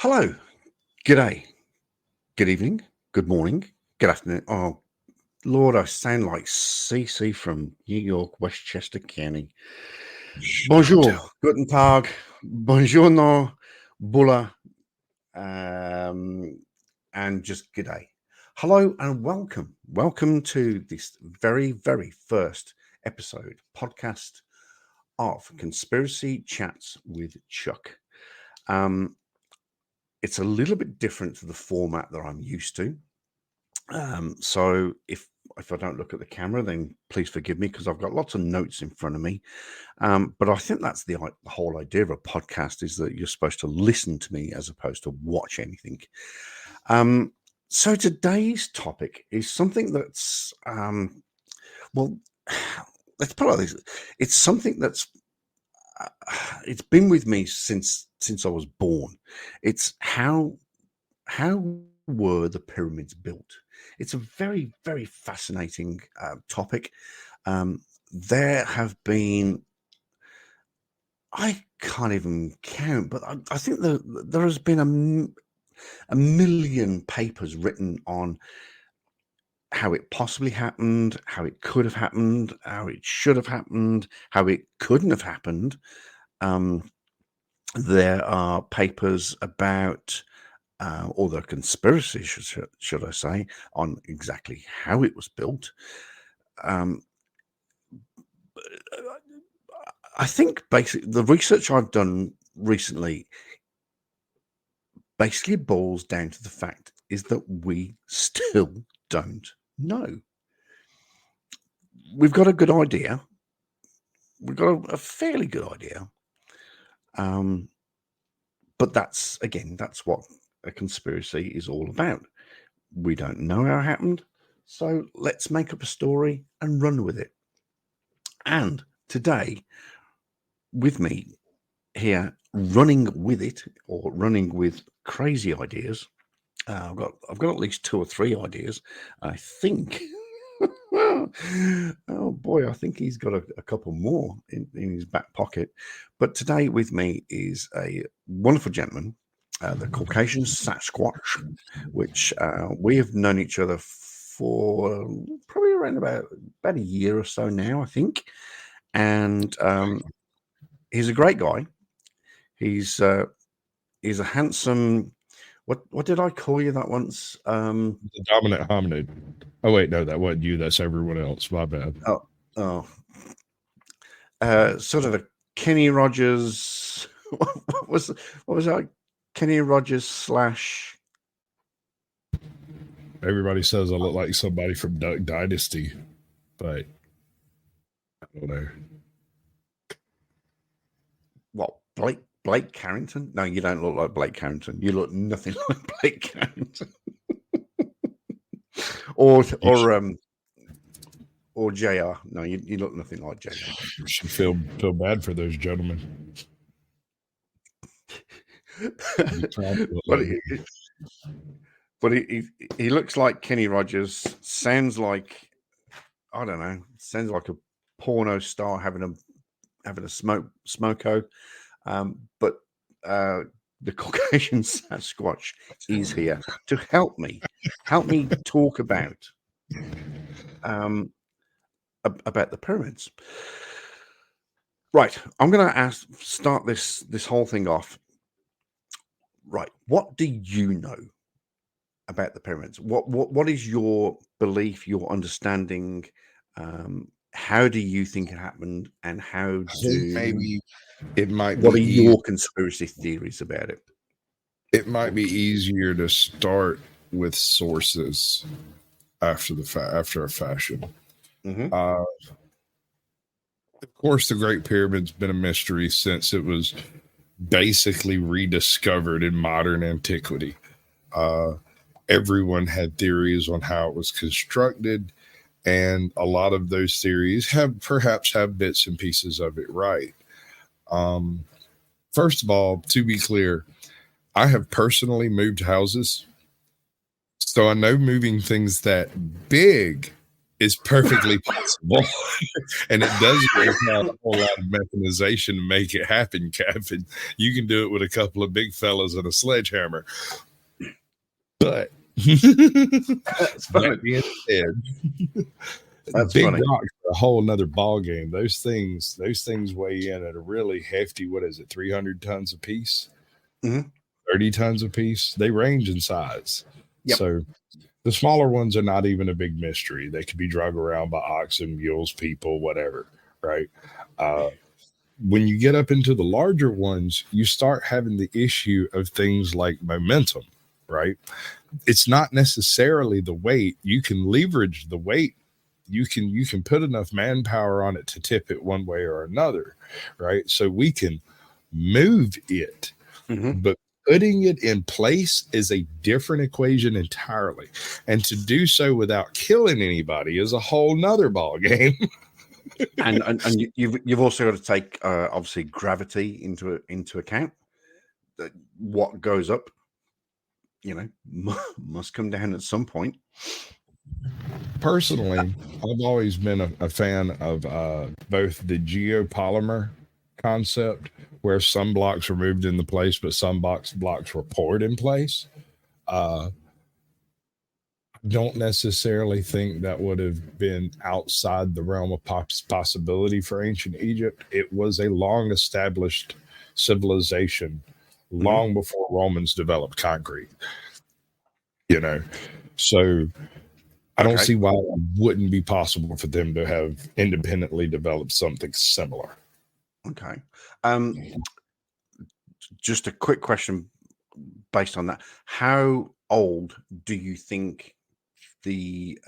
Hello, good day, good evening, good morning, good afternoon. Oh, Lord, I sound like CC from New York, Westchester County. Bonjour, guten Tag, buongiorno, bulla, and just good day. Hello and welcome. Welcome to this very, very first podcast of Conspiracy Chats with Chuck. It's a little bit different to the format that I'm used to. So if I don't look at the camera, then please forgive me because I've got lots of notes in front of me. But I think that's the whole idea of a podcast, is that you're supposed to listen to me as opposed to watch anything. So today's topic is something that's, well, let's put it like this. It's something that's, it's been with me since I was born. It's how were the pyramids built? It's a very, very fascinating topic. There have been, I can't even count, but I think there has been a million papers written on how it possibly happened, how it could have happened, how it should have happened, how it couldn't have happened. There are papers about, or the conspiracy, should I say, on exactly how it was built. I think basically the research I've done recently basically boils down to the fact is that we still don't know. We've got a good idea. We've got a fairly good idea. But that's what a conspiracy is all about. We don't know how it happened, so let's make up a story and run with it. And today, with me here, running with it, or running with crazy ideas, I've got at least 2 or 3 ideas. I think. Oh boy, I think he's got a couple more in his back pocket. But today with me is a wonderful gentleman, the CaucAsian Sasquatch, which we have known each other for probably around about a year or so now, I think. And he's a great guy. He's a handsome. What did I call you that once? The dominant hominid. Oh wait, no, that wasn't you. That's everyone else. My bad. Oh. Sort of a Kenny Rogers. What was that? Kenny Rogers / Everybody says I look like somebody from Duck Dynasty, but I don't know. What, Blake Carrington? No, you don't look like Blake Carrington. You look nothing like Blake Carrington. or JR. No, you look nothing like JR. You should feel bad for those gentlemen. But he looks like Kenny Rogers. Sounds like, I don't know. Sounds like a porno star having a smoko. But the CaucAsian Sasquatch is here to help me talk about the pyramids. Right, I'm going to start this whole thing off. Right, what do you know about the pyramids? What is your belief, your understanding? How do you think it happened, and how do maybe it might what be are your conspiracy theories about it? It might be easier to start with sources after a fashion. Mm-hmm. Of course, the Great Pyramid's been a mystery since it was basically rediscovered in modern antiquity. Everyone had theories on how it was constructed, and a lot of those theories perhaps have bits and pieces of it right. First of all, to be clear, I have personally moved houses, so I know moving things that big It's perfectly possible. And it doesn't require a whole lot of mechanization to make it happen, Captain. You can do it with a couple of big fellas and a sledgehammer. But That's funny. that being said, That's big funny. rocks are a whole nother ball game. Those things weigh in at a really hefty, what is it, 300 tons a piece? Mhm. 30 tons a piece. They range in size. Yep. So the smaller ones are not even a big mystery. They could be dragged around by oxen, mules, people, whatever, right? When you get up into the larger ones, you start having the issue of things like momentum, right? It's not necessarily the weight. You can leverage the weight. You can put enough manpower on it to tip it one way or another, right? So we can move it, Mhm. but putting it in place is a different equation entirely. And to do so without killing anybody is a whole nother ball game. And you've also got to take obviously gravity into account. That what goes up, must come down at some point. Personally, I've always been a fan of both the geopolymer concept, where some blocks were moved into place, but some blocks were poured in place. Uh, don't necessarily think that would have been outside the realm of possibility for ancient Egypt. It was a long established civilization, long before Romans developed concrete. You know, so I don't Okay. see why it wouldn't be possible for them to have independently developed something similar. Okay. Just a quick question based on that. How old do you think the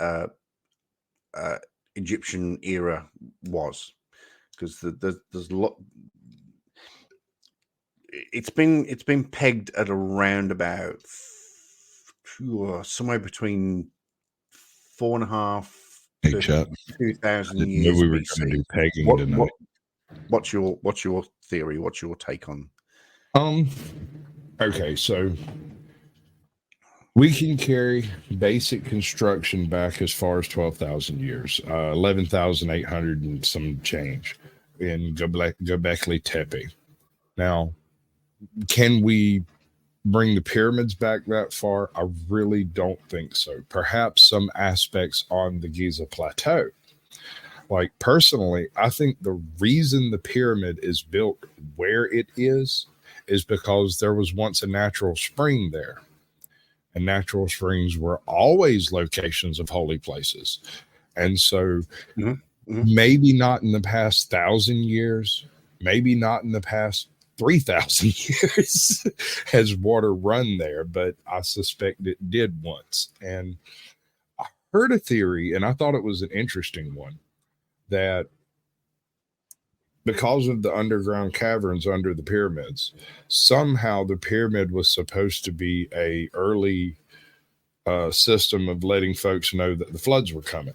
Egyptian era was? Because there's a lot. It's been pegged at around about somewhere between 4.5 Hey, to Chuck, I 2,000 didn't know years we were going to BC. do pegging What tonight. what what's your theory? What's your take on? Um. Okay, so we can carry basic construction back as far as 12,000 years, 11,800 and some change in Göbekli Tepe. Now, can we bring the pyramids back that far? I really don't think so. Perhaps some aspects on the Giza Plateau. Like, personally, I think the reason the pyramid is built where it is because there was once a natural spring there. And natural springs were always locations of holy places. And so Mhm, mhm. maybe not in the past 1,000 years, maybe not in the past 3,000 years has water run there, but I suspect it did once. And I heard a theory, and I thought it was an interesting one, that because of the underground caverns under the pyramids, somehow the pyramid was supposed to be a early system of letting folks know that the floods were coming.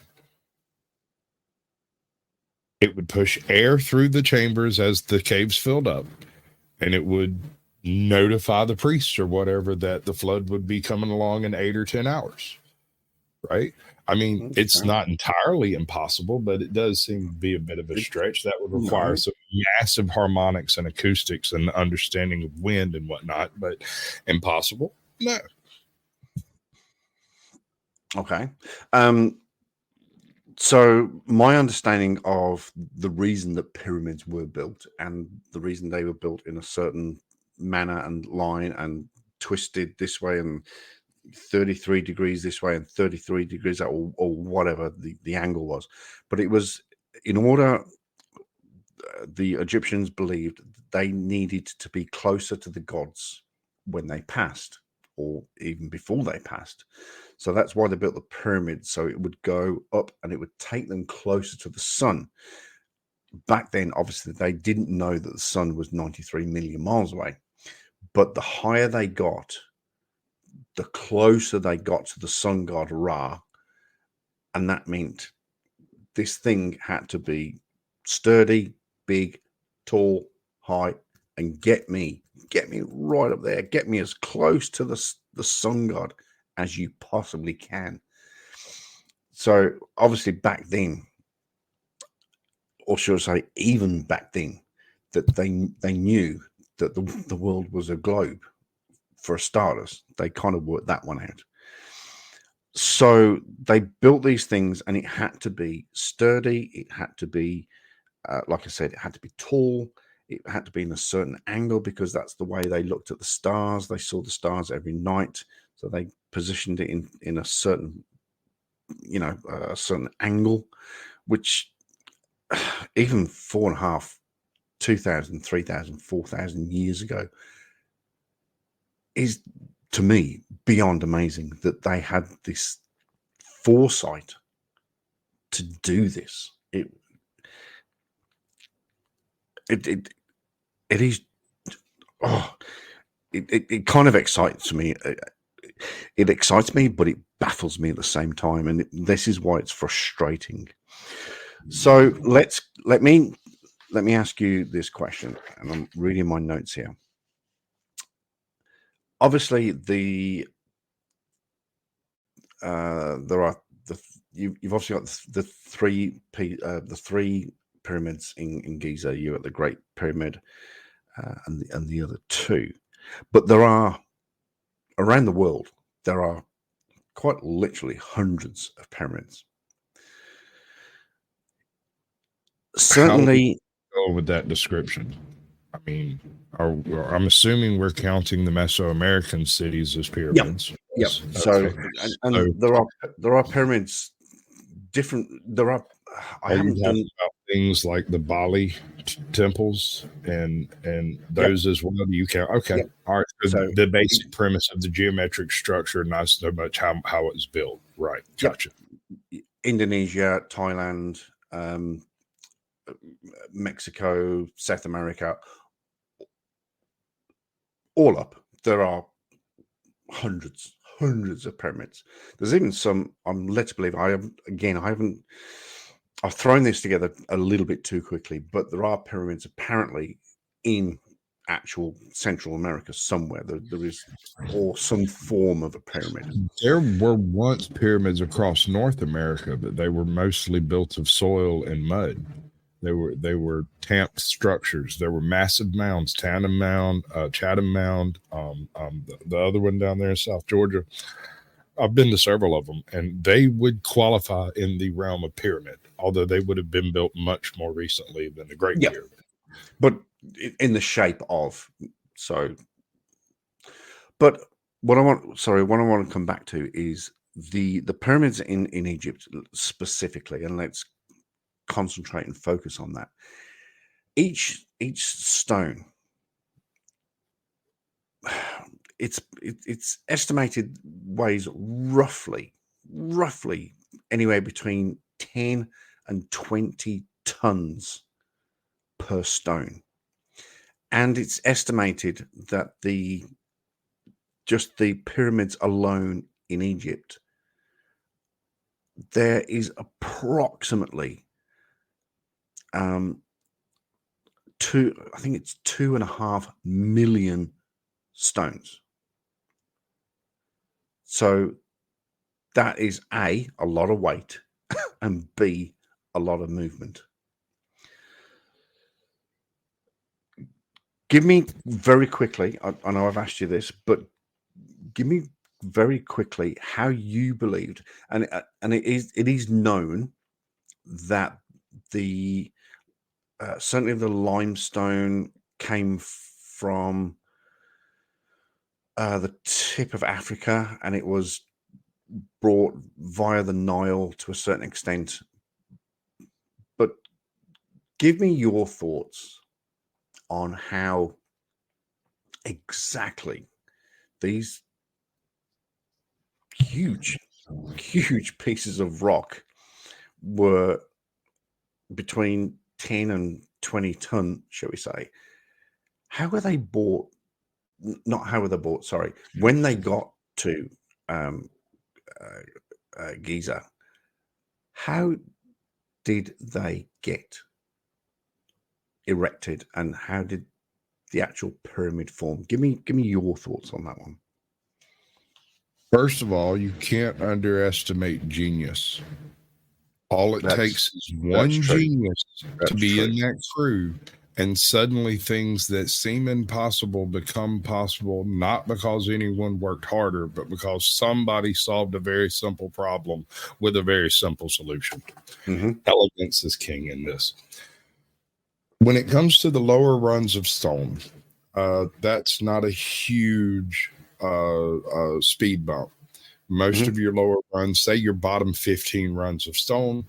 It would push air through the chambers as the caves filled up, and it would notify the priests or whatever that the flood would be coming along in 8 or 10 hours. Right? I mean, it's Okay. not entirely impossible, but it does seem to be a bit of a It's stretch. That would require no. some massive harmonics and acoustics and understanding of wind and whatnot, but impossible? No. Okay. Um, so my understanding of the reason that pyramids were built and the reason they were built in a certain manner and line and twisted this way and 33 degrees this way and 33 degrees that, or whatever the angle was. But it was in order, the Egyptians believed they needed to be closer to the gods when they passed, or even before they passed. So that's why they built the pyramids, so it would go up and it would take them closer to the sun. Back then, obviously, they didn't know that the sun was 93 million miles away. But the higher they got, the closer they got to the sun god Ra. And that meant this thing had to be sturdy, big, tall, high, and get me right up there. Get me as close to the sun god as you possibly can. So obviously back then, or should I say even back then, that they knew that the world was a globe, for starters. They kind of worked that one out. So they built these things, and it had to be sturdy. It had to be, like I said, it had to be tall. It had to be in a certain angle, because that's the way they looked at the stars. They saw the stars every night. So they positioned it in a certain, a certain angle, which even 4.5, 2,000, 3,000, 4,000 years ago is, to me, beyond amazing that they had this foresight to do this. It is, oh, it kind of excites me. It excites me, but it baffles me at the same time, and this is why it's frustrating. So let me ask you this question, and I'm reading my notes here. Obviously, you've obviously got the three pyramids in Giza. You got the Great Pyramid, and the other two, but there are, around the world, there are quite literally hundreds of pyramids. Certainly, go with that description. I mean, I'm assuming we're counting the Mesoamerican cities as pyramids. Yep. So, and there are pyramids. Different. There are. I haven't done about things like the Bali temples and those as well. Do you count? Okay, Yep. All right. So the basic premise of the geometric structure, not so much how it's built. Right. Gotcha. Yep. Indonesia, Thailand, Mexico, South America, all up, there are hundreds of pyramids. There's even some, I'm led to believe, I've thrown this together a little bit too quickly, but there are pyramids apparently in actual Central America somewhere. There is, or some form of a pyramid. There were once pyramids across North America, but they were mostly built of soil and mud. They were tamped structures. There were massive mounds, Chatham Mound, the other one down there in South Georgia. I've been to several of them, and they would qualify in the realm of pyramid, although they would have been built much more recently than the Great Pyramid. But in the shape of, so. But what I want to come back to is the pyramids in Egypt specifically, and let's concentrate and focus on that. Each stone, it's estimated weighs roughly anywhere between 10 and 20 tons per stone, and it's estimated that just the pyramids alone in Egypt, there is approximately I think it's 2.5 million stones. So that is A, a lot of weight, and B, a lot of movement. Give me very quickly, I know I've asked you this, but give me very quickly how you believed, and it is known that the certainly the limestone came from the tip of Africa, and it was brought via the Nile to a certain extent. But give me your thoughts on how exactly these huge pieces of rock were between 10 and 20 ton, shall we say. How were they bought? Not how were they bought, sorry. When they got to Giza, how did they get erected, and how did the actual pyramid form? Give me your thoughts on that one. First of all, you can't underestimate genius. All it That's takes is that's one true. genius to That's be true. in that crew, and suddenly things that seem impossible become possible, not because anyone worked harder, but because somebody solved a very simple problem with a very simple solution. Hmm. Elegance is king in this. When it comes to the lower runs of stone, that's not a huge speed bump. Most Hmm. of your lower runs, say your bottom 15 runs of stone,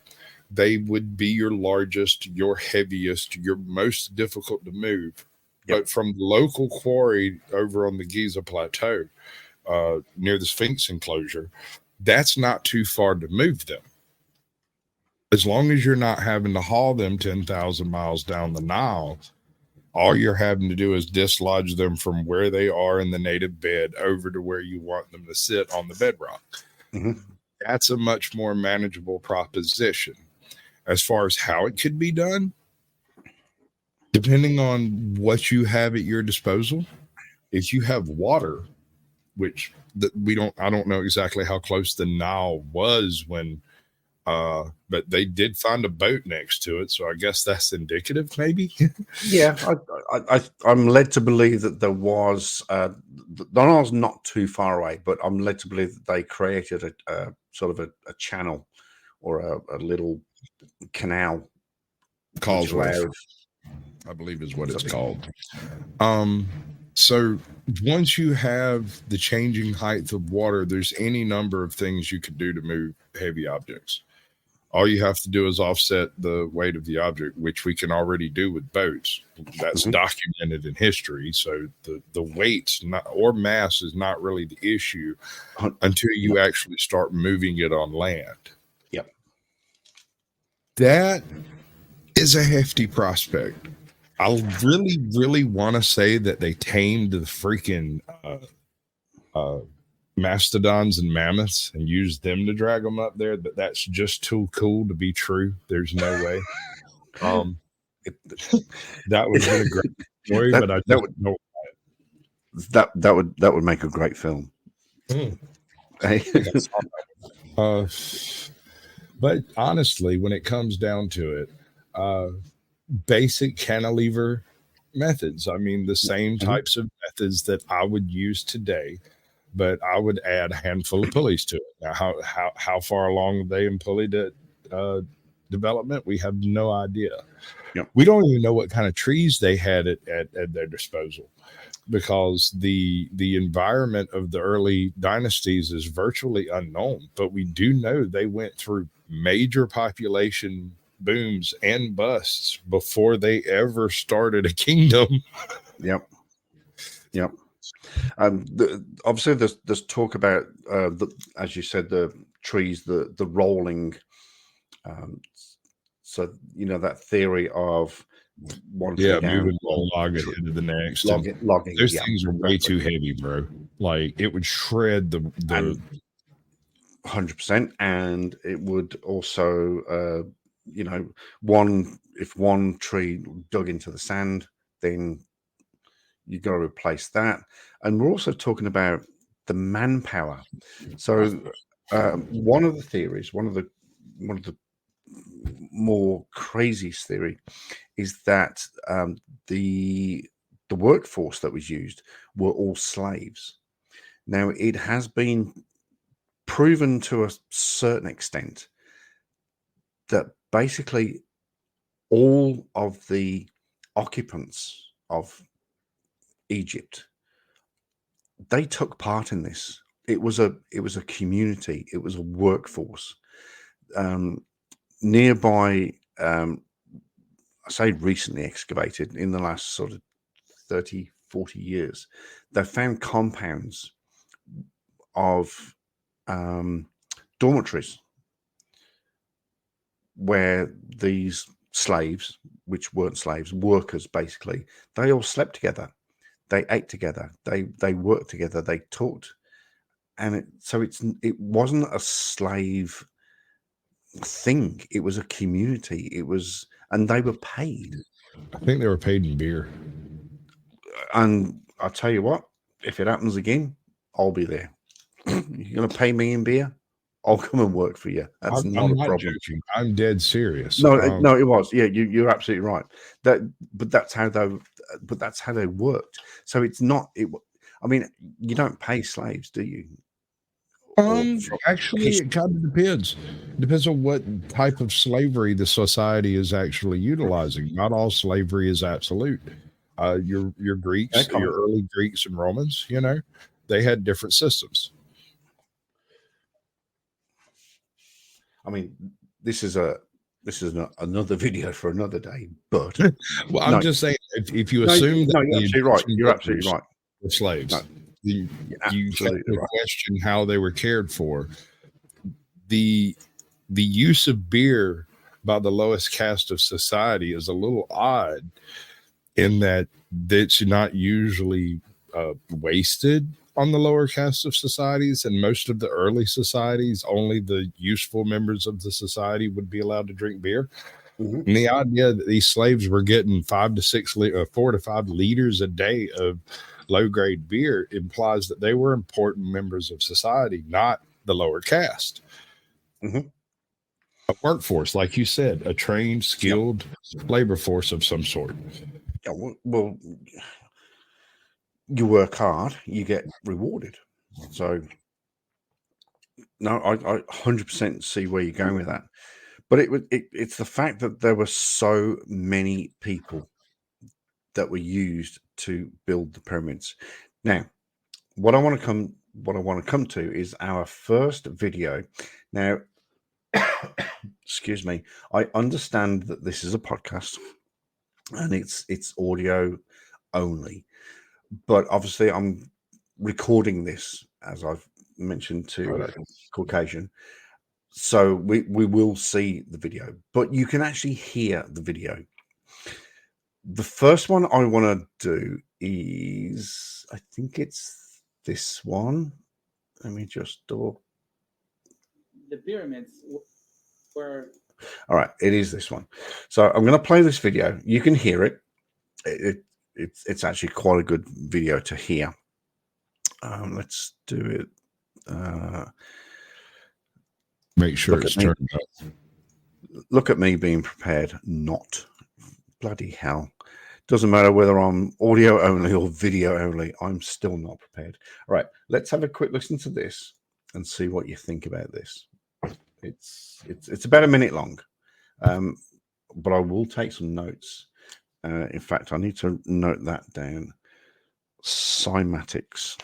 they would be your largest, your heaviest, your most difficult to move. Yep. But from the local quarry over on the Giza Plateau, near the Sphinx enclosure, that's not too far to move them. As long as you're not having to haul them 10,000 miles down the Nile, all you're having to do is dislodge them from where they are in the native bed over to where you want them to sit on the bedrock. Hmm. That's a much more manageable proposition. As far as how it could be done, depending on what you have at your disposal, if you have water, which I don't know exactly how close the Nile was when, but they did find a boat next to it, so I guess that's indicative, maybe. Yeah, I'm led to believe that there was the Nile's not too far away, but I'm led to believe that they created a sort of a channel or a little canal which Causeway, allowed I believe, is what it's something. called. Um, so once you have the changing height of water, there's any number of things you could do to move heavy objects. All you have to do is offset the weight of the object, which we can already do with boats. That's Hmm. documented in history. So the weight or mass is not really the issue until No. you actually start moving it on land. Yep. That is a hefty prospect. I really, really want to say that they tamed the freaking uh, mastodons and mammoths and used them to drag them up there, but that's just too cool to be true. There's no way. Um, It, that would have been a great story, that but I that just would don't. that would make a great film. I Hey? think I saw that. But honestly, when it comes down to it, uh, basic cantilever methods. I mean, the same Mhm. types of methods that I would use today, but I would add a handful of pulleys to it. Now, how far along they in pulley uh, development, we have no idea. Yep. We don't even know what kind of trees they had at their disposal, because the environment of the early dynasties is virtually unknown. But we do know they went through major population booms and busts before they ever started a kingdom. Yep. Yep. Obviously, there's talk about as you said, the trees, the rolling. Um, so that theory of one tree Yeah, down, moving one log ahead of the next, and logging. those Yeah, things are way exactly. too heavy, bro. Like it would shred the And 100%, and it would also, one if one tree dug into the sand, then you've got to replace that. And we're also talking about the manpower. So one of the theories, one of the more craziest theory, is that the workforce that was used were all slaves. Now it has been proven to a certain extent that basically all of the occupants of Egypt, they took part in this. It was a community. It was a workforce. Um, Nearby, I say recently excavated in the last sort of 30, 40 years, they found compounds of dormitories where these slaves, which weren't slaves, workers basically, they all slept together. They ate together. They worked together. They talked, and it wasn't a slave thing. It was a community. And they were paid. I think they were paid in beer. And I'll tell you what, if it happens again, I'll be there. You're going to pay me in beer? I'll come and work for you. That's I'm not a not problem. joking. I'm dead serious. No, no, it was. Yeah, you're absolutely right. But that's how they worked. So it's not. I mean, you don't pay slaves, do you? Actually, it kind of depends. Depends on what type of slavery the society is actually utilizing. Not all slavery is absolute. Your Greeks, your early Greeks and Romans, they had different systems. I mean, this is another video for another day. But well, I'm just saying, if you assume that you're absolutely right. You're absolutely right. Were slaves, No, you absolutely have to right. question how they were cared for. The use of beer by the lowest caste of society is a little odd in that it's not usually wasted on the lower caste of societies. And most of the early societies, only the useful members of the society would be allowed to drink beer. Mm-hmm. And the idea that these slaves were getting 4 to 5 liters a day of low grade beer implies that they were important members of society, not the lower caste. Mm-hmm. A workforce, like you said, a trained, skilled labor force of some sort. Yeah, well, you work hard, you get rewarded. So, no, I 100% see where you're going with that. But it's the fact that there were so many people that were used to build the pyramids. Now, what I want to come to is our first video. Now, excuse me, I understand that this is a podcast and it's audio only, but obviously I'm recording this, as I've mentioned to Caucasian, so we will see the video, but you can actually hear the video. The first one I want to do is, I think it's this one. Let me just double. The pyramids were. All right, it is this one. So I'm going to play this video. You can hear it. It's actually quite a good video to hear. Let's do it. Make sure it's turned up. Look at me being prepared. Not. Bloody hell. Doesn't matter whether I'm audio only or video only. I'm still not prepared. All right, let's have a quick listen to this and see what you think about this. It's about a minute long, but I will take some notes. In fact, I need to note that down. Cymatics.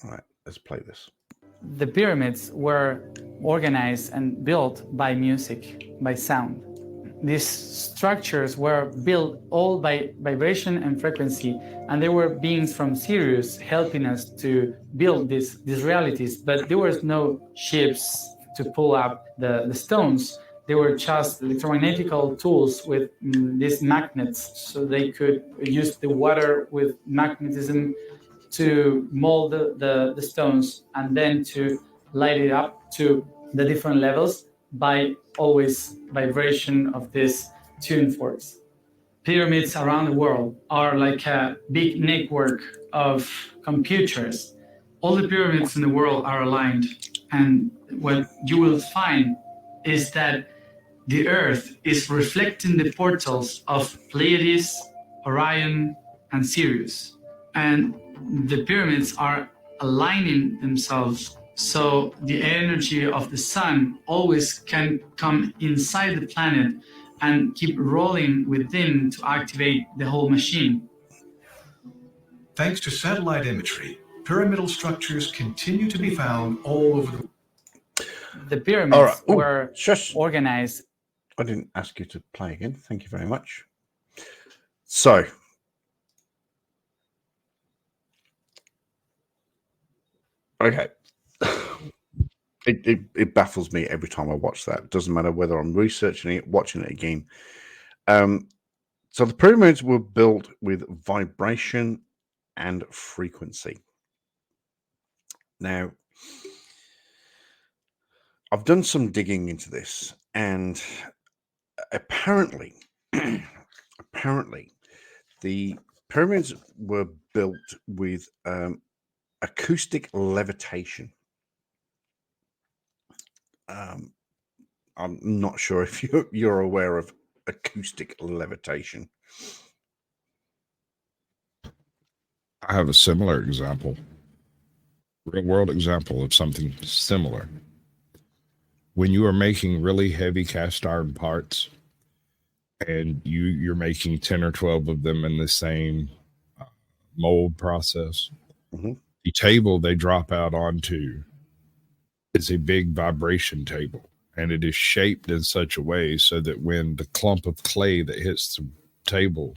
All right, let's play this. The pyramids were organized and built by music, by sound. These structures were built all by vibration and frequency, and there were beings from Sirius helping us to build these realities, but there was no ships to pull up the stones. They were just electromagnetical tools with these magnets, so they could use the water with magnetism to mold the stones and then to light it up to the different levels by always vibration of this tune forks. Pyramids around the world are like a big network of computers. All the pyramids in the world are aligned, and what you will find is that the Earth is reflecting the portals of Pleiades, Orion, and Sirius. And the pyramids are aligning themselves so the energy of the sun always can come inside the planet and keep rolling within to activate the whole machine. Thanks to satellite imagery, pyramidal structures continue to be found all over the pyramids were organized. I didn't ask you to play again. Thank you very much. So, okay. It baffles me every time I watch that. It doesn't matter whether I'm researching it, watching it again. So the pyramids were built with vibration and frequency. Now, I've done some digging into this, and apparently, the Pyramids were built with acoustic levitation. I'm not sure if you're aware of acoustic levitation. I have a similar example, real world example of something similar. When you are making really heavy cast iron parts and you're making 10 or 12 of them in the same mold process, Mm-hmm. the table they drop out onto is a big vibration table, and it is shaped in such a way so that when the clump of clay that hits the table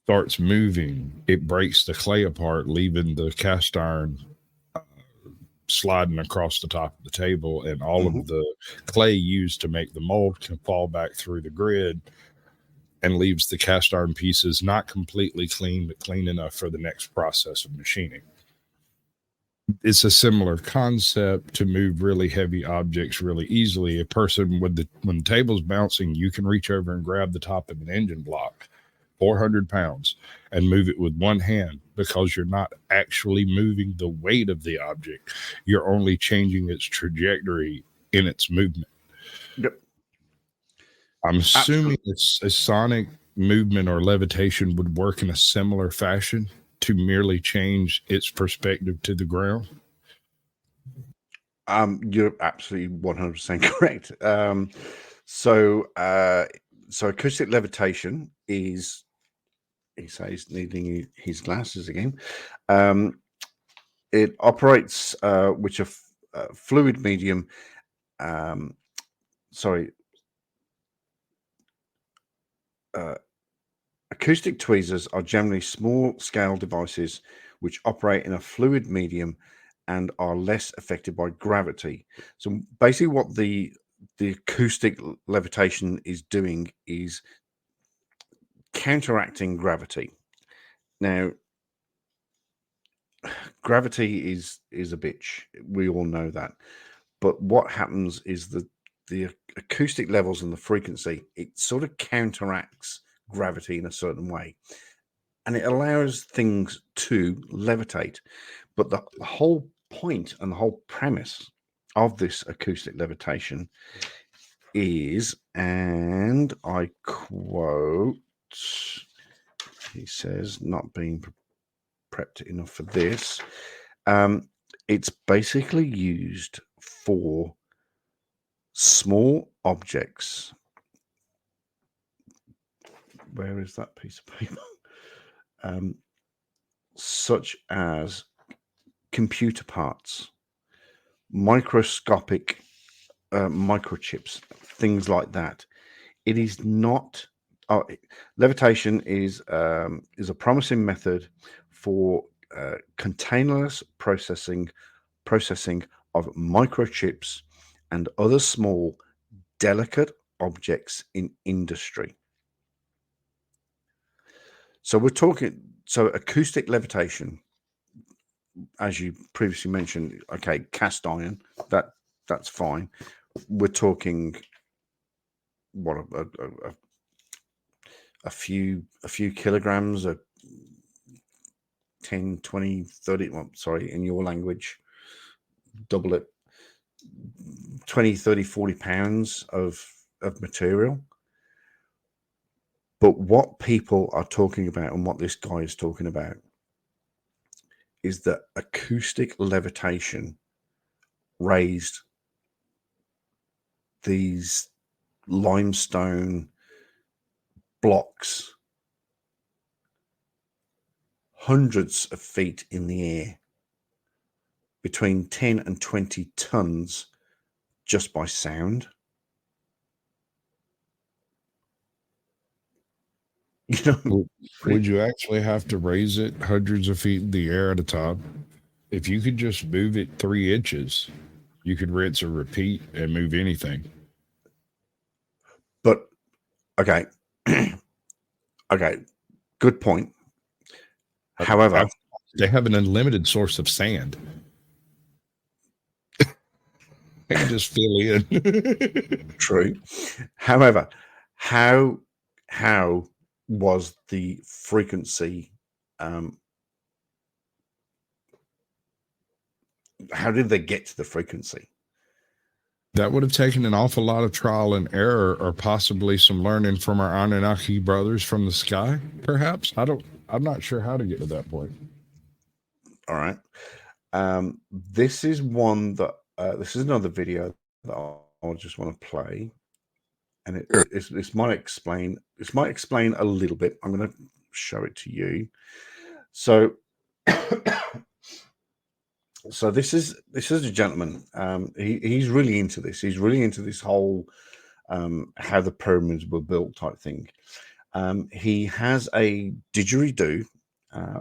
starts moving, it breaks the clay apart, leaving the cast iron sliding across the top of the table, and all Mm-hmm. of the clay used to make the mold can fall back through the grid and leaves the cast iron pieces not completely clean, but clean enough for the next process of machining. It's a similar concept to move really heavy objects really easily. A person when the table's bouncing, you can reach over and grab the top of an engine block, 400 pounds, and move it with one hand, because you're not actually moving the weight of the object. You're only changing its trajectory in its movement. Yep. I'm assuming it's a sonic movement or levitation would work in a similar fashion to merely change its perspective to the ground. You're absolutely 100% correct. So acoustic levitation is, he says, needing his glasses again. It operates which a fluid medium. Acoustic tweezers are generally small-scale devices which operate in a fluid medium and are less affected by gravity. So basically what the acoustic levitation is doing is counteracting gravity. Now, gravity is a bitch. We all know that. But what happens is that the acoustic levels and the frequency, it sort of counteracts gravity in a certain way, and it allows things to levitate. But the whole point and the whole premise of this acoustic levitation is, and I quote, he says, not being prepped enough for this, it's basically used for small objects. Where is that piece of paper? Such as computer parts, microscopic microchips, things like that. It is not. Levitation is a promising method for containerless processing of microchips and other small, delicate objects in industry. So we're talking. So acoustic levitation, as you previously mentioned, okay, cast iron, that's fine. We're talking what a few kilograms, 10, 20, 30, well, sorry, in your language, double it, 20, 30, 40 pounds of material. But what people are talking about, and what this guy is talking about, is that acoustic levitation raised these limestone blocks hundreds of feet in the air, between 10 and 20 tons, just by sound. You know, Would you actually have to raise it hundreds of feet in the air at a time? If you could just move it 3 inches, you could rinse or repeat and move anything. But okay, okay, good point. However, they have an unlimited source of sand. They can just fill in. True. However, how was the frequency. How did they get to the frequency? That would have taken an awful lot of trial and error, or possibly some learning from our Anunnaki brothers from the sky, perhaps. I'm not sure how to get to that point. All right. This is one that this is another video that I just want to play, and this might explain a little bit. I'm going to show it to you. So so this is a gentleman. He's really into this. He's really into this whole how the pyramids were built type thing. He has a didgeridoo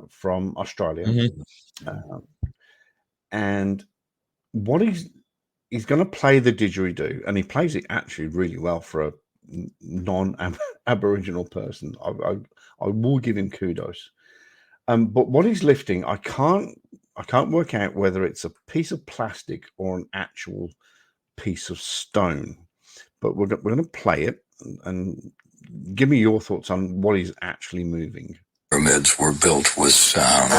from Australia. Mm-hmm. And what he's going to play the didgeridoo, and he plays it actually really well for a non-Aboriginal person. I will give him kudos. But what he's lifting, I can't work out whether it's a piece of plastic or an actual piece of stone. But we're going to play it and give me your thoughts on what he's actually moving. Pyramids were built with sound.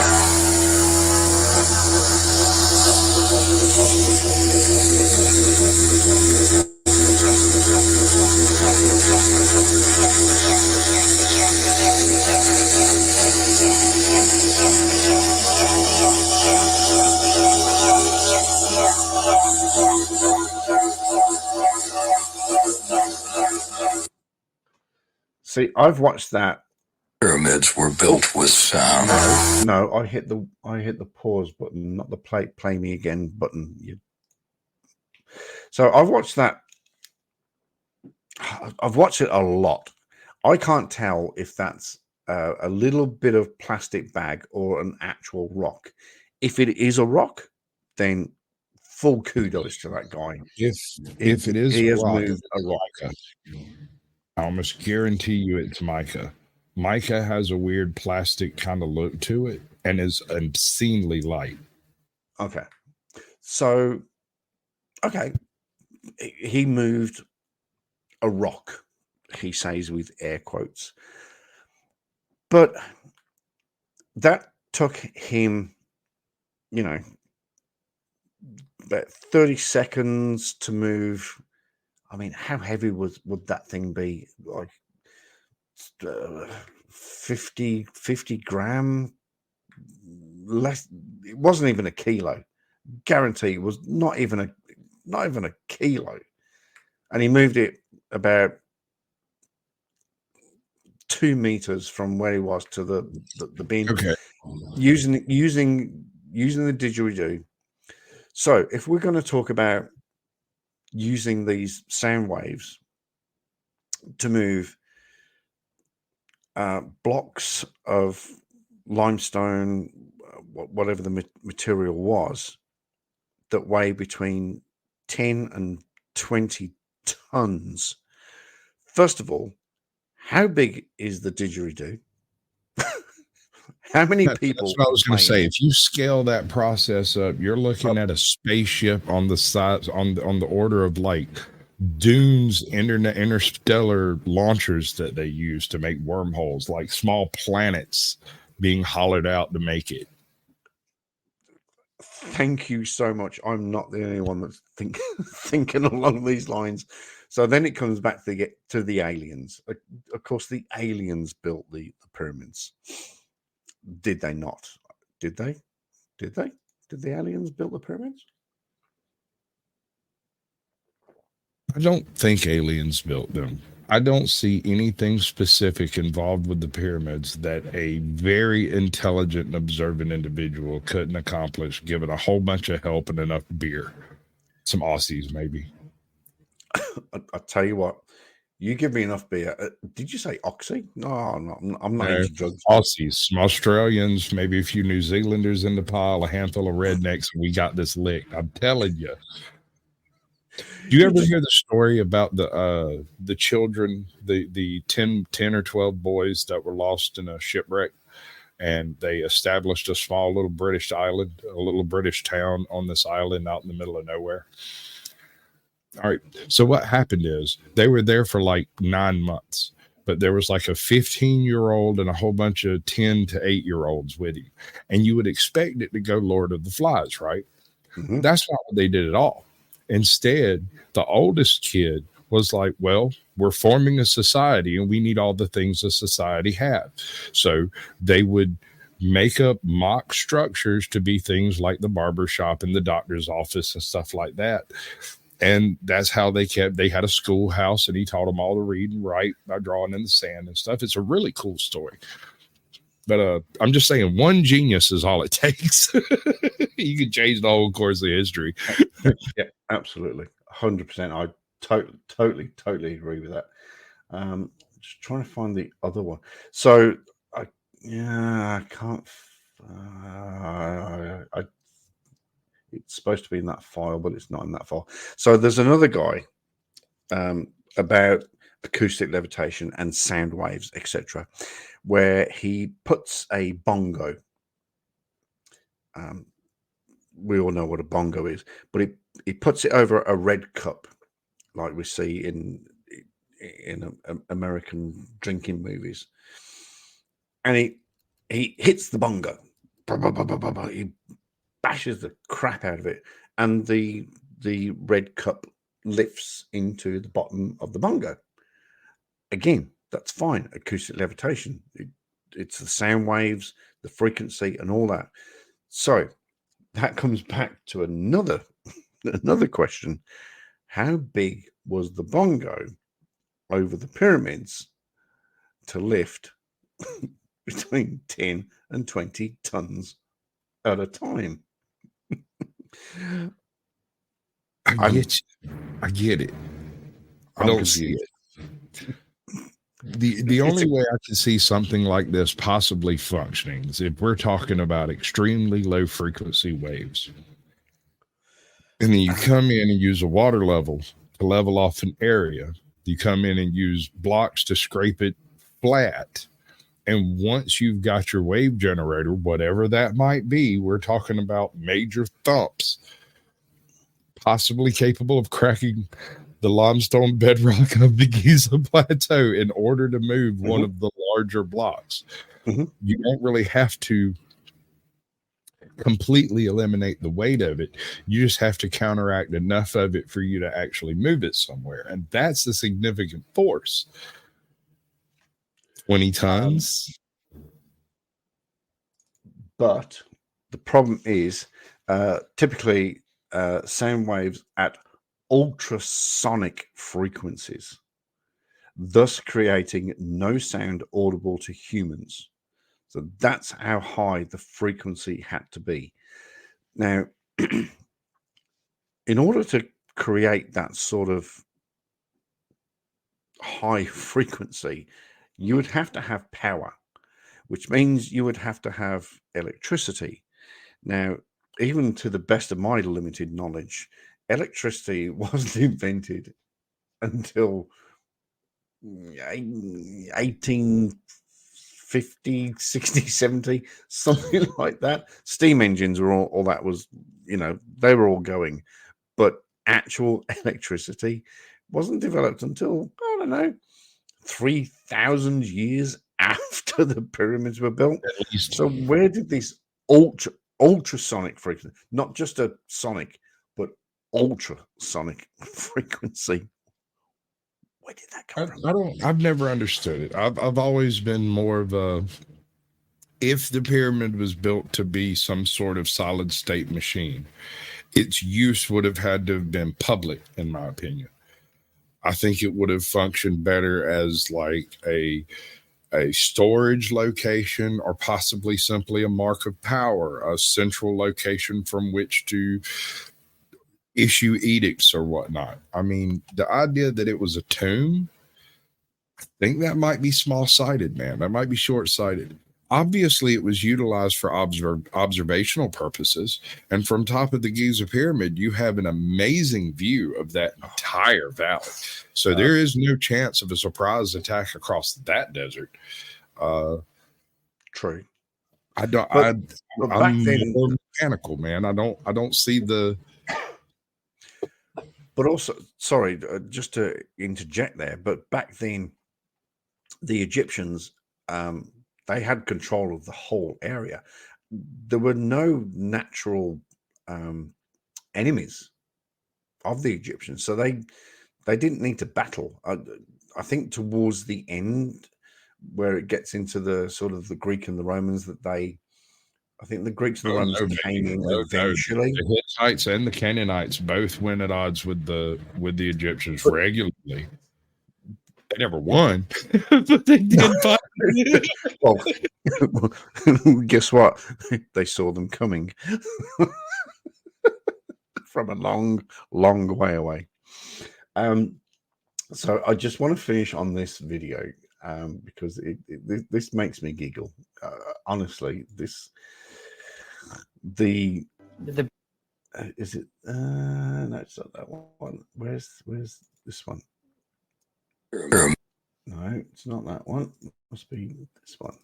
See, I've watched that. Pyramids were built with sound. No, I hit the pause button, not the play me again button. So I've watched that. I've watched it a lot. I can't tell if that's a little bit of plastic bag or an actual rock. If it is a rock, then full kudos to that guy. If it is, he has rock, moved a rock. I almost guarantee you it's mica. Mica has a weird plastic kind of look to it and is obscenely light. Okay. So, okay. He moved a rock, he says with air quotes. But that took him, about 30 seconds to move. I mean, how heavy would that thing be? Like 50 gram? Less. It wasn't even a kilo. Guarantee it was not even a kilo. And he moved it about 2 meters from where he was to the bin. Okay. Using the didgeridoo. So if we're going to talk about using these sound waves to move blocks of limestone, whatever the material was, that weigh between 10 and 20 tons. First of all, how big is the didgeridoo? How many people? That's what I was going to say. If you scale that process up, you're looking at a spaceship on the size on the order of like Dune's interstellar launchers that they use to make wormholes, like small planets being hollowed out to make it. Thank you so much. I'm not the only one that's thinking along these lines. So then it comes back to the aliens. Of course, the aliens built the pyramids. Did they not? Did they? Did the aliens build the pyramids? I don't think aliens built them. I don't see anything specific involved with the pyramids that a very intelligent and observant individual couldn't accomplish given a whole bunch of help and enough beer. Some Aussies, maybe. I'll tell you what. You give me enough beer. Did you say Oxy? No, I'm not into drugs. Aussies, some Australians, maybe a few New Zealanders in the pile, a handful of rednecks, and we got this licked. I'm telling you. Do you ever hear the story about the children, the 10 or 12 boys that were lost in a shipwreck, and they established a small little British island, a little British town on this island out in the middle of nowhere? All right. So what happened is they were there for like 9 months. but there was like a 15-year-old and a whole bunch of 10 to 8-year-olds with him. And you would expect it to go Lord of the Flies, right? Mhm. That's not what they did at all. Instead, the oldest kid was like, well, we're forming a society and we need all the things a society have. So they would make up mock structures to be things like the barber shop and the doctor's office and stuff like that. And that's how they had a schoolhouse, and he taught them all to read and write by drawing in the sand and stuff. It's a really cool story. But I'm just saying, one genius is all it takes. You can change the whole course of history. Yeah, absolutely. 100%. I totally agree with that. Just trying to find the other one. So, I can't. It's supposed to be in that file, but it's not in that file. So there's another guy about acoustic levitation and sound waves, etc., where he puts a bongo. We all know what a bongo is, but he puts it over a red cup, like we see in American drinking movies, and he hits the bongo. He bashes the crap out of it, and the red cup lifts into the bottom of the bongo. Again, that's fine. Acoustic levitation. It's the sound waves, the frequency, and all that. So that comes back to another question. How big was the bongo over the pyramids to lift between 10 and 20 tons at a time? I get it. I don't see it. The only way I can see something like this possibly functioning is if we're talking about extremely low frequency waves. And then you come in and use a water level to level off an area. You come in and use blocks to scrape it flat. And once you've got your wave generator, whatever that might be, we're talking about major thumps, possibly capable of cracking the limestone bedrock of the Giza Plateau in order to move one of the larger blocks. You don't really have to completely eliminate the weight of it. You just have to counteract enough of it for you to actually move it somewhere. And that's the significant force. 20 tons. But the problem is typically sound waves at ultrasonic frequencies, thus creating no sound audible to humans. So that's how high the frequency had to be. Now, in order to create that sort of high frequency, you would have to have power, which means you would have to have electricity. Now, even to the best of my limited knowledge, electricity wasn't invented until 1850, 60, 70, something like that. Steam engines were all that was, they were all going. But actual electricity wasn't developed until, I don't know, 3,000 years after the pyramids were built. So where did this ultrasonic frequency, not just a sonic, but ultrasonic frequency, where did that come from? I've never understood it. I've always been more of a, if the pyramid was built to be some sort of solid state machine, its use would have had to have been public, in my opinion. I think it would have functioned better as like a storage location, or possibly simply a mark of power, a central location from which to issue edicts or whatnot. I mean, the idea that it was a tomb, I think that might be small-sighted, man. That might be short-sighted. Obviously, it was utilized for observational purposes. And from top of the Giza pyramid, you have an amazing view of that entire valley. So there is no chance of a surprise attack across that desert. True. I don't. But I'm more mechanical, man. I don't see the. But also, sorry, just to interject there. But back then, the Egyptians, they had control of the whole area. There were no natural enemies of the Egyptians, so they didn't need to battle. I think towards the end, where it gets into the sort of the Greek and the Romans, I think the Greeks and the Romans came in eventually. The Hittites and the Canaanites both went at odds with the Egyptians regularly. They never won, but they did fight. Well, guess what? They saw them coming from a long, long way away. So I just want to finish on this video because this makes me giggle. Honestly, is it? No, it's not that one. Where's this one? No, it's not that one. It must be this one.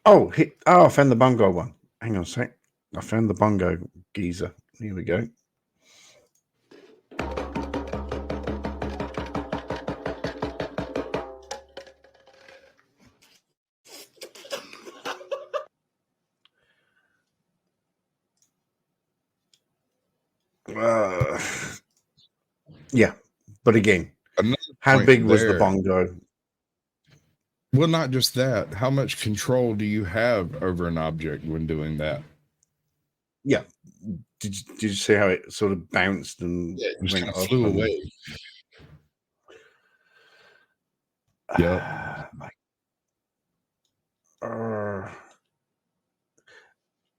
Oh, I found the bongo one. Hang on a sec. I found the bongo geezer. Here we go. Yeah, but again, how big was the bongo? Well, not just that. How much control do you have over an object when doing that? Yeah. Did you see how it sort of bounced and went up flew away? Yeah.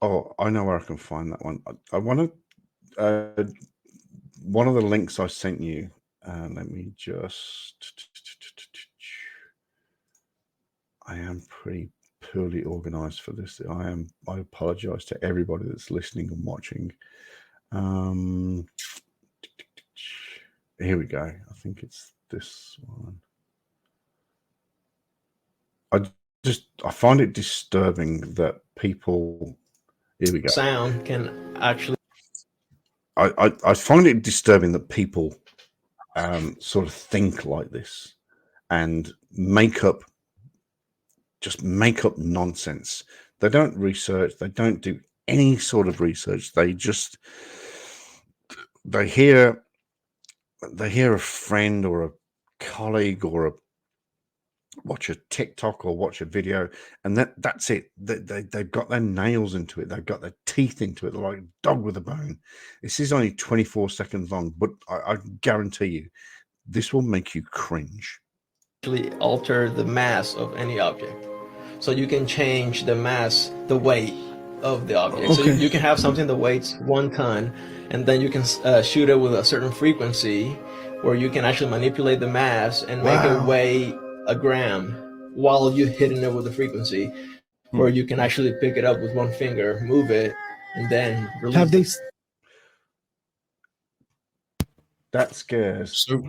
Oh, I know where I can find that one. I want to. One of the links I sent you. Let me just. I am pretty poorly organized for this. I apologize to everybody that's listening and watching. Here we go. I think it's this one. I find it disturbing that people. Here we go. Sound can actually. I find it disturbing that people sort of think like this and make up nonsense. They don't research. They don't do any sort of research. They hear a friend or a colleague or watch a TikTok or watch a video, and that's it. They've got their nails into it. They've got their teeth into it. They're like a dog with a bone. This is only 24 seconds long, but I guarantee you, this will make you cringe. Actually alter the mass of any object. So you can change the mass, the weight of the object. Okay. So you can have something that weighs 1 ton, and then you can shoot it with a certain frequency where you can actually manipulate the mass and make it weigh 1 gram while you're hitting it with the frequency. Or you can actually pick it up with 1 finger, move it, and then release have they it. That scares. So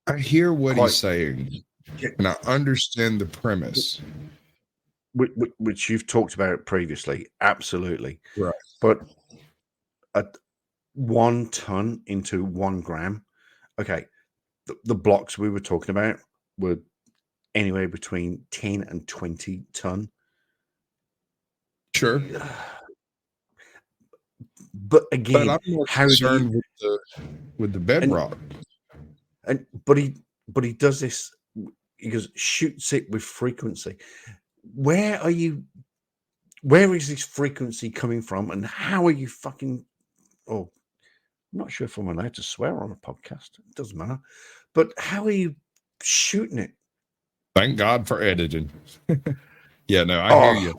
I hear what he's saying, and I understand the premise, which you've talked about previously. Absolutely, right? But at 1 ton into 1 gram, okay. The blocks we were talking about were anywhere between 10 and 20 ton. Sure. But again, I'm more concerned with the bedrock. But he does this. He goes, shoots it with frequency. Where is this frequency coming from, and how are you fucking? Oh, I'm not sure if I'm allowed to swear on a podcast. It doesn't matter. But how are you shooting it? Thank God for editing. Yeah, no, I hear you.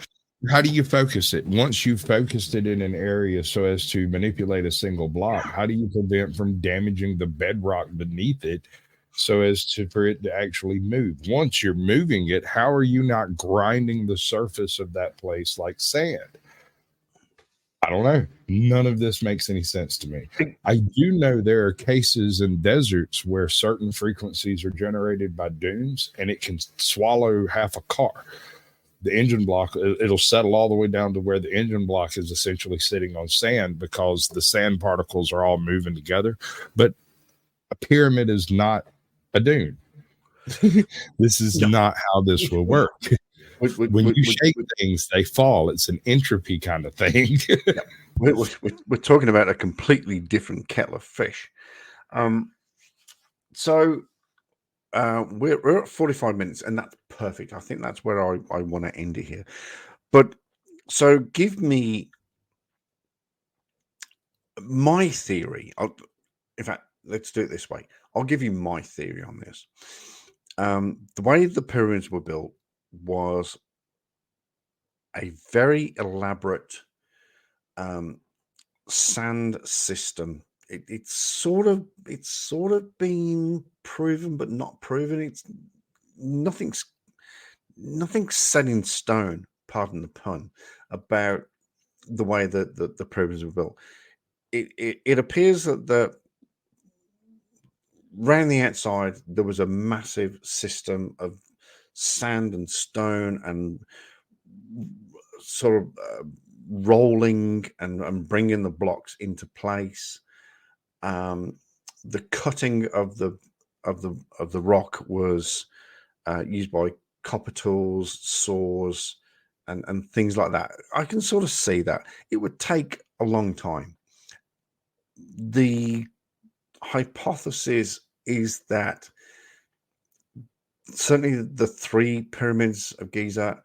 How do you focus it? Once you've focused it in an area so as to manipulate a single block, how do you prevent from damaging the bedrock beneath it so as for it to actually move? Once you're moving it, how are you not grinding the surface of that place like sand? I don't know. None of this makes any sense to me. I do know there are cases in deserts where certain frequencies are generated by dunes, and it can swallow half a car. The engine block, it'll settle all the way down to where the engine block is essentially sitting on sand because the sand particles are all moving together. But a pyramid is not a dune. This is not how this will work. When you shake things, they fall. It's an entropy kind of thing. We're talking about a completely different kettle of fish. So we're at 45 minutes, and that's perfect. I think that's where I want to end it here. But so give me my theory. In fact, let's do it this way. I'll give you my theory on this. The way the pyramids were built was a very elaborate sand system. It's sort of been proven, but not proven. It's nothing's set in stone. Pardon the pun. About the way that the pyramids were built. It appears that around the outside there was a massive system of sand and stone and sort of rolling and bringing the blocks into place. The cutting of the rock was used by copper tools, saws, and things like that. I can sort of see that it would take a long time. The hypothesis is that certainly the 3 pyramids of Giza,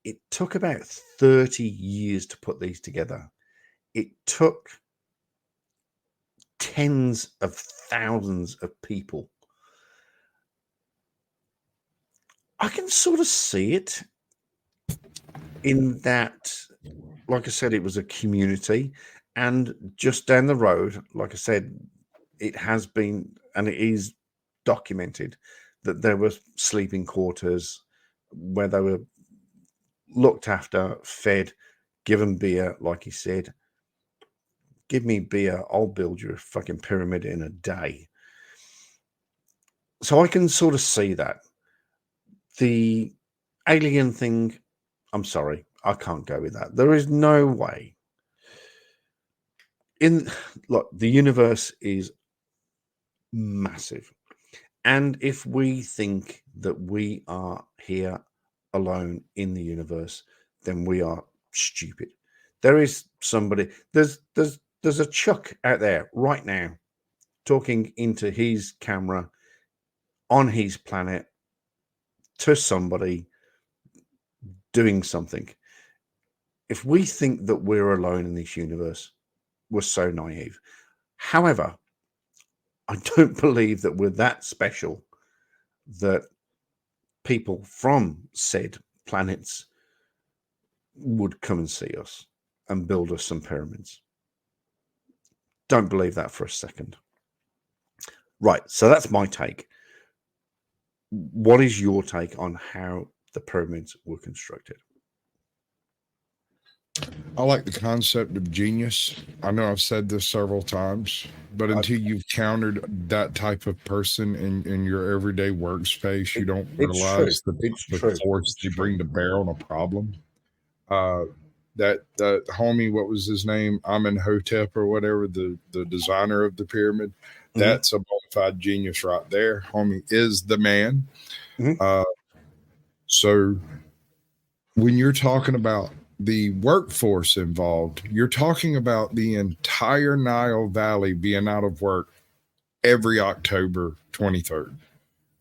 it took about 30 years to put these together. It took tens of thousands of people. I can sort of see it in that, like I said, it was a community, and just down the road, like I said, it has been, and it is documented, that there were sleeping quarters where they were looked after, fed, given beer, like he said. Give me beer, I'll build you a fucking pyramid in a day. So I can sort of see that. The alien thing, I'm sorry, I can't go with that. There is no way. Look, the universe is massive. And if we think that we are here alone in the universe, then we are stupid. There is somebody, there's a Chuck out there right now talking into his camera on his planet to somebody doing something. If we think that we're alone in this universe, we're so naive. However, I don't believe that we're that special that people from said planets would come and see us and build us some pyramids. Don't believe that for a second. Right, so that's my take. What is your take on how the pyramids were constructed? I like the concept of genius. I know I've said this several times, but until you've countered that type of person in your everyday workspace, you don't realize the force they bring to bear on a problem. That homie, what was his name? Amenhotep or whatever, the designer of the pyramid. Mm-hmm. That's a bona fide genius right there. Homie is the man. Mm-hmm. So when you're talking about the workforce involved, you're talking about the entire Nile Valley being out of work every October 23rd.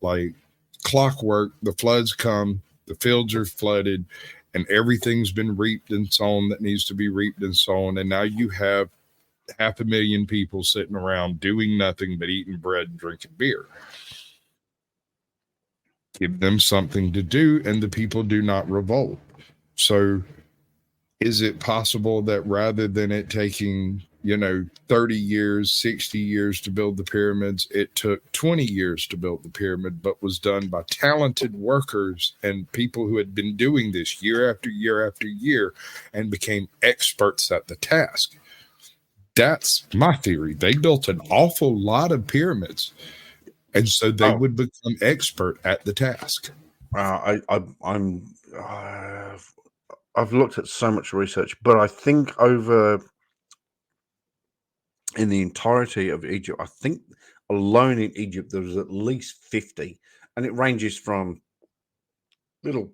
Like clockwork, the floods come, the fields are flooded, and everything's been reaped and sown that needs to be reaped and sown. And now you have 500,000 people sitting around doing nothing but eating bread and drinking beer. Give them something to do, and the people do not revolt. So is it possible that rather than it taking, 30 years, 60 years to build the pyramids, it took 20 years to build the pyramid, but was done by talented workers and people who had been doing this year after year after year and became experts at the task? That's my theory. They built an awful lot of pyramids, and so they would become expert at the task. I've looked at so much research, but I think over in the entirety of Egypt, I alone in Egypt, there was at least 50, and it ranges from little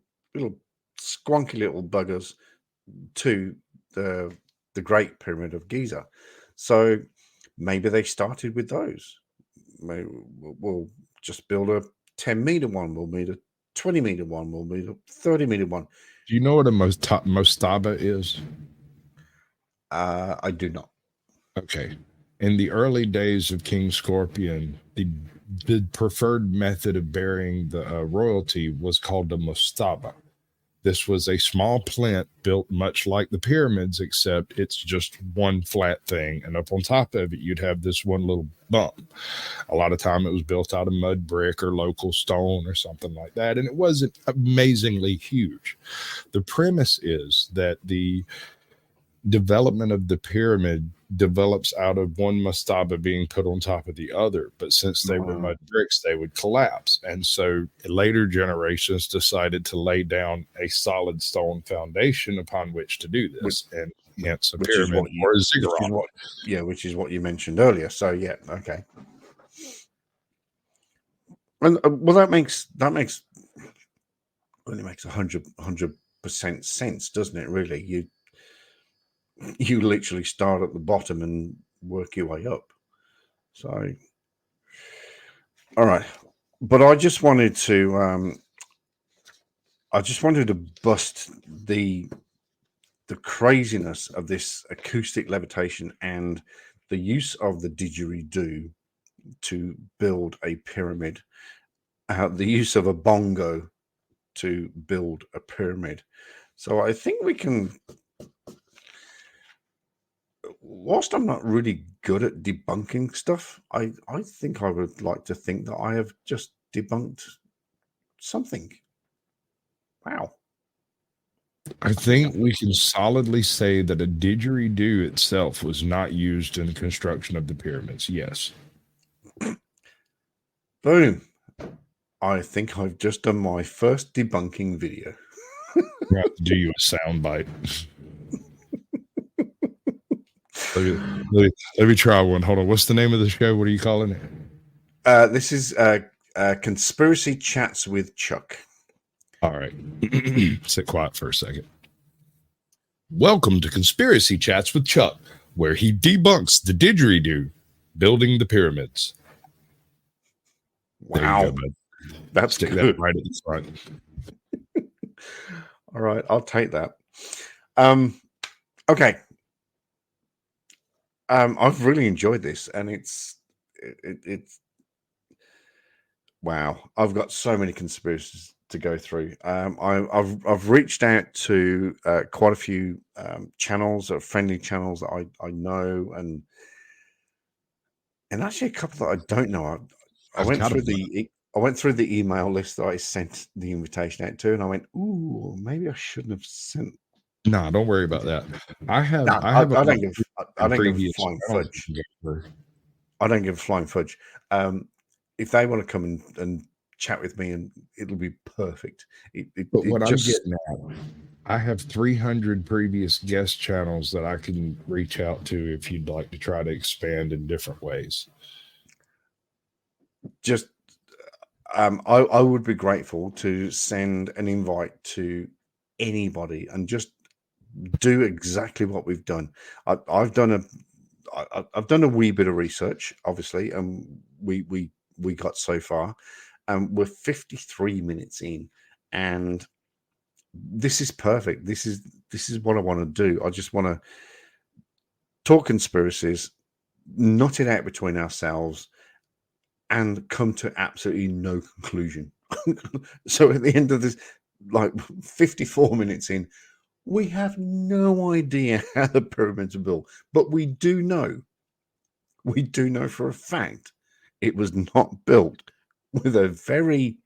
squonky little buggers to the Great Pyramid of Giza. So maybe they started with those. Maybe we'll just build a 10-meter one. We'll build a 20-meter one. We'll build a 30-meter one. Do you know what a mastaba is? I do not. Okay. In the early days of King Scorpion, the preferred method of burying the royalty was called a mastaba. This was a small plinth built much like the pyramids, except it's just one flat thing. And up on top of it, you'd have this one little bump. A lot of time it was built out of mud brick or local stone or something like that. And it wasn't amazingly huge. The premise is that the development of the pyramid develops out of one mastaba being put on top of the other, but since they were mud bricks, they would collapse. And so later generations decided to lay down a solid stone foundation upon which to do this, and hence a pyramid or a ziggurat. Which is what you mentioned earlier. So yeah, okay. And well, that makes 100% sense, doesn't it? Really, you literally start at the bottom and work your way up. So, all right. But I just wanted to bust the craziness of this acoustic levitation and the use of the didgeridoo to build a pyramid, the use of a bongo to build a pyramid. So I think we can, whilst I'm not really good at debunking stuff, I think I would like to think that I have just debunked something. Wow. I think we can solidly say that a didgeridoo itself was not used in the construction of the pyramids. Yes. Boom. I think I've just done my first debunking video. I have to do you a sound bite. Let me try one. Hold on. What's the name of the show? What are you calling it? This is Conspiracy Chats with Chuck. All right. Sit quiet for a second. Welcome to Conspiracy Chats with Chuck, where he debunks the didgeridoo building the pyramids. Wow. There you go, bud. That's Stick good. that right at the front. All right, I'll take that. Okay. I've really enjoyed this, and it's wow. I've got so many conspiracies to go through. I've reached out to quite a few channels, or friendly channels that I know, and actually a couple that I don't know. I went through the email list that I sent the invitation out to, and I went, "Ooh, maybe I shouldn't have sent." No, don't worry about that. I don't give a flying fudge. I don't give a flying fudge. If they want to come and chat with me, and it'll be perfect. But what I'm getting at, I have 300 previous guest channels that I can reach out to if you'd like to try to expand in different ways. Just, I would be grateful to send an invite to anybody and just do exactly what we've done. I've done a wee bit of research, obviously, and we got so far, and we're 53 minutes in, and this is perfect. This is what I want to do. I just want to talk conspiracies, nut it out between ourselves, and come to absolutely no conclusion. So at the end of this, like 54 minutes in, we have no idea how the pyramids are built, but we do know for a fact it was not built with a very,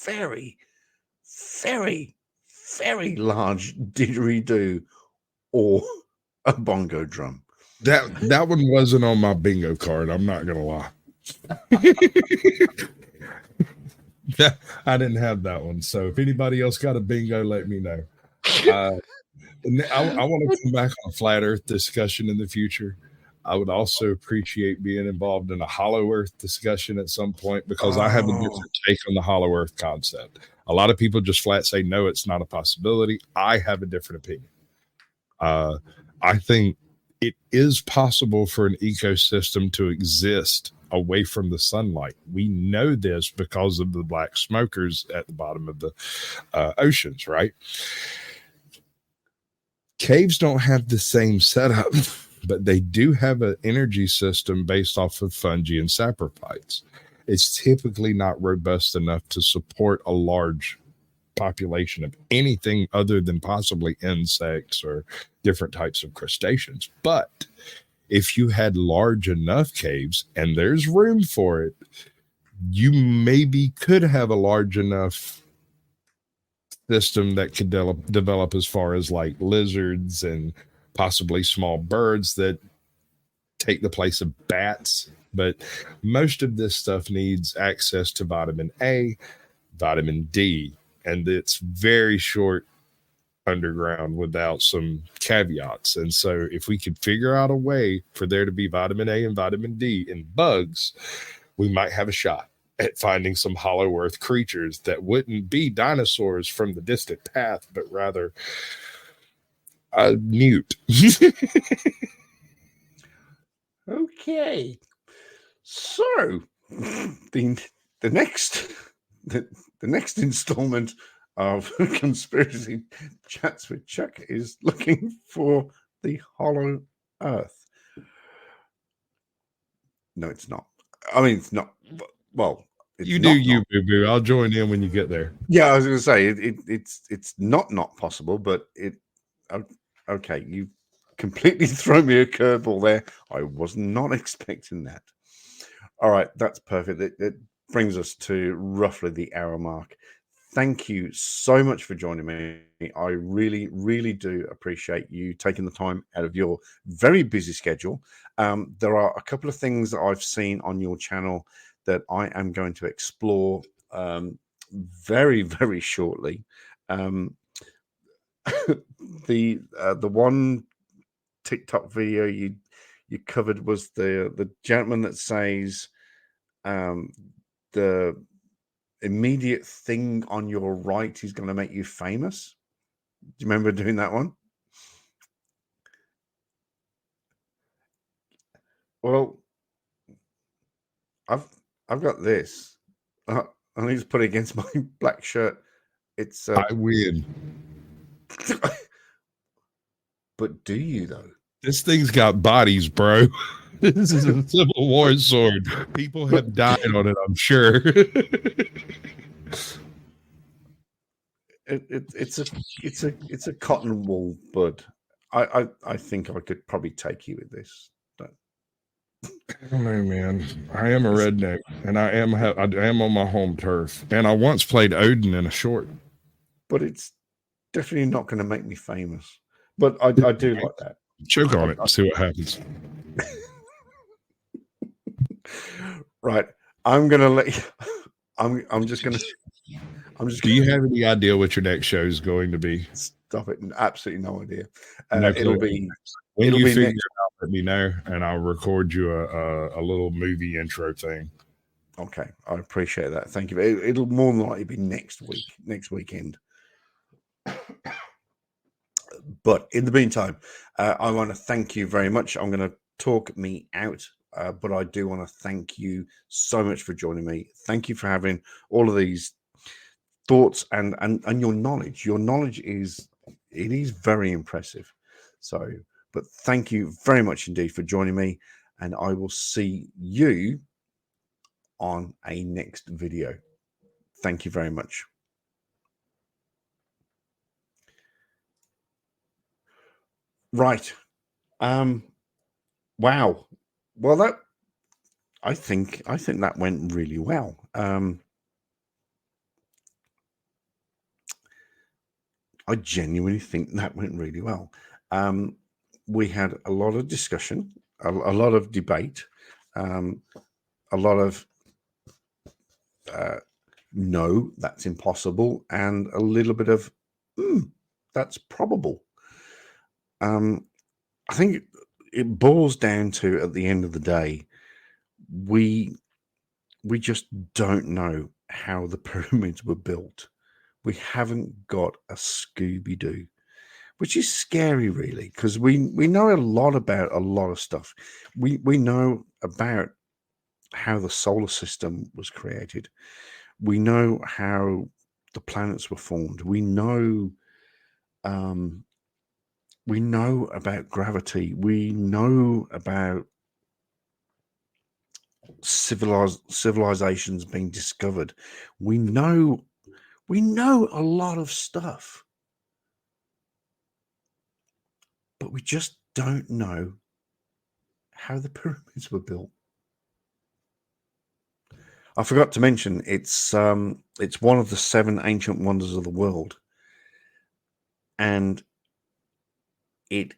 very, very, very large didgeridoo or a bongo drum. That one wasn't on my bingo card. I'm not gonna lie. I didn't have that one. So if anybody else got a bingo, let me know. I want to come back on a flat Earth discussion in the future. I would also appreciate being involved in a Hollow Earth discussion at some point, because I have a different take on the Hollow Earth concept. A lot of people just flat say, no, it's not a possibility. I have a different opinion. I think it is possible for an ecosystem to exist away from the sunlight. We know this because of the black smokers at the bottom of the oceans, right? Caves don't have the same setup, but they do have an energy system based off of fungi and saprophytes. It's typically not robust enough to support a large population of anything other than possibly insects or different types of crustaceans. But if you had large enough caves, and there's room for it, you maybe could have a large enough system that could develop as far as like lizards and possibly small birds that take the place of bats. But most of this stuff needs access to vitamin A, vitamin D, and it's very short underground without some caveats. And so if we could figure out a way for there to be vitamin A and vitamin D in bugs, we might have a shot at finding some hollow earth creatures that wouldn't be dinosaurs from the distant past, but rather mute. Okay. So the next installment of Conspiracy Chats with Chuck is looking for the hollow earth. No, it's not. I mean, it's not. Well, it's You not, do you, boo boo. I'll join in when you get there. Yeah, I was going to say it's not possible, but okay. You completely throw me a curveball there. I was not expecting that. All right, that's perfect. It brings us to roughly the hour mark. Thank you so much for joining me. I really, really do appreciate you taking the time out of your very busy schedule. There are a couple of things that I've seen on your channel that I am going to explore very, very shortly. The one TikTok video you covered was the gentleman that says the immediate thing on your right is going to make you famous. Do you remember doing that one? Well, I've got this. I need to put it against my black shirt. It's I win. But do you though? This thing's got bodies, bro. This is a Civil War sword. People have died on it, I'm sure. It's a cotton wool bud. I think I could probably take you with this. But I don't know, man. I am a redneck, and I am on my home turf, and I once played Odin in a short. But it's definitely not going to make me famous. But I do like that. Choke on it and see what happens. Right. I'm gonna let you. I'm just gonna. Do you have any idea what your next show is going to be? Stop it! Absolutely no idea. No, it'll be. When it'll you be figure next. it out, let me know, and I'll record you a little movie intro thing. Okay, I appreciate that. Thank you. It'll more than likely be next weekend. But in the meantime, I want to thank you very much. I'm going to talk me out, but I do want to thank you so much for joining me. Thank you for having all of these thoughts and your knowledge. Your knowledge is very impressive. So, but thank you very much indeed for joining me, and I will see you on a next video. Thank you very much. Right. Wow. Well, I think that went really well. I genuinely think that went really well. We had a lot of discussion, a lot of debate, a lot of no, that's impossible, and a little bit of that's probable. I think it boils down to, at the end of the day, we just don't know how the pyramids were built. We haven't got a Scooby-Doo, which is scary, really, because we know a lot about a lot of stuff. We know about how the solar system was created. We know how the planets were formed. We know about gravity. We know about civilizations being discovered. We know a lot of stuff, but we just don't know how the pyramids were built. I forgot to mention it's one of the 7 ancient wonders of the world, and it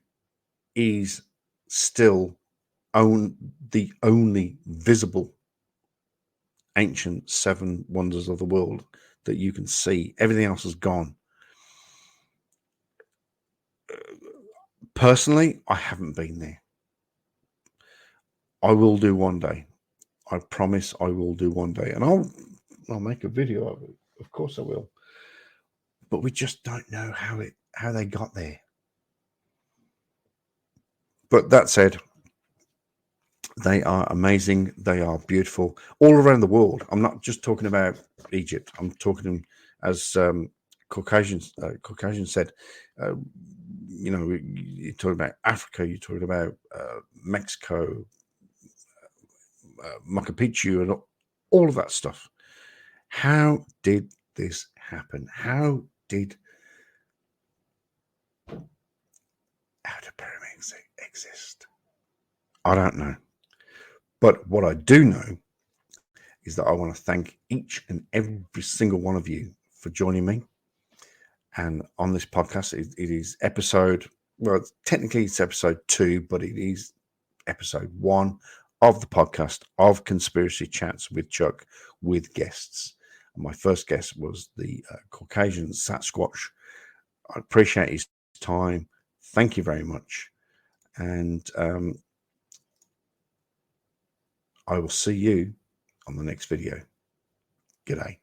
is still the only visible ancient 7 wonders of the world that you can see. Everything else is gone. Personally, I haven't been there. I will do one day. I promise I will do one day, and I'll make a video of it. Of course I will. But we just don't know how they got there. But that said, they are amazing. They are beautiful all around the world. I'm not just talking about Egypt. I'm talking, as Caucasian said, you're talking about Africa. You're talking about Mexico, Machu Picchu, and all of that stuff. How did this happen? How did pyramids exist? I don't know. But what I do know is that I want to thank each and every single one of you for joining me. And on this podcast, it is episode, well, technically it's episode 2, but it is episode 1 of the podcast of Conspiracy Chats with Chuck with guests. And my first guest was the CaucAsian Sasquatch. I appreciate his time. Thank you very much. And I will see you on the next video. G'day.